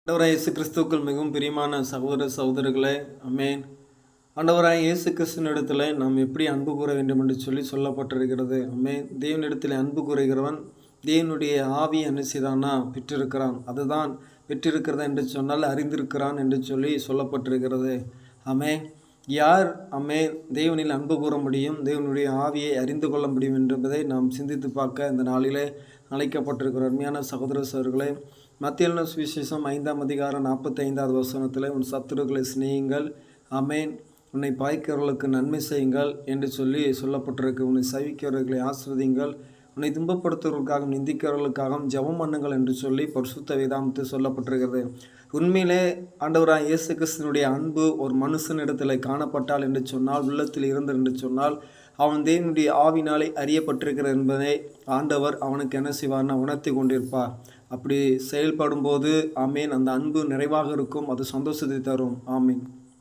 ஆண்டவராய் இயேசு கிறிஸ்துவுக்குள் மிகவும் பிரியமான சகோதர சகோதரர்களே, ஆமென். ஆண்டவராய் இயேசு கிறிஸ்துவினிடத்தில் நாம் எப்படி அன்பு கூற வேண்டும் என்று சொல்லப்பட்டிருக்கிறது. ஆமென். தேவனிடத்தில் அன்பு கூறுகிறவன் தேவனுடைய ஆவியை என்ன செய்தானா பெற்றிருக்கிறான். அதுதான் பெற்றிருக்கிறதா என்று சொன்னால் அறிந்திருக்கிறான் என்று சொல்லப்பட்டிருக்கிறது. ஆமென். யார் தேவனில் அன்பு கூற முடியும், தேவனுடைய ஆவியை அறிந்து கொள்ள முடியும் என்பதை நாம் சிந்தித்து பார்க்க இந்த நாளிலே அழைக்கப்பட்டிருக்கிற அருமையான சகோதர சகோதரர்களே, மத்திய சுவிசேஷம் 5ஆம் அதிகாரம் 45வது வசனத்தில் உன் சத்துருக்களை சிநேகியுங்கள், ஆமென், உன்னை பாய்க்கிறவர்களுக்கு நன்மை செய்யுங்கள் என்று சொல்லப்பட்டிருக்கு. உன்னை சவிக்கிறவர்களை ஆசிர்வதியுங்கள், உன்னை துன்பப்படுத்துவதற்காகவும் நிந்திக்கிறவர்களுக்காகவும் ஜெபம் பண்ணுங்கள் என்று பரிசுத்த வேதாகமத்தில் சொல்லப்பட்டிருக்கிறது. உண்மையிலே ஆண்டவராய் இயேசு கிறிஸ்துவினுடைய அன்பு ஒரு மனுஷனிடத்தில் காணப்பட்டால் என்று சொன்னால், உள்ளத்தில் இருந்தது என்று சொன்னால், அவன் தேவனுடைய ஆவினாலே அறியப்பட்டிருக்கிறது என்பதை ஆண்டவர் அவனுக்கு என்ன செய்வார்னா உணர்த்தி கொண்டிருப்பார். அப்படி செயல்படும் போது ஆமேன், அந்த அன்பு நிறைவாக இருக்கும், அது சந்தோஷத்தை தரும். ஆமீன்.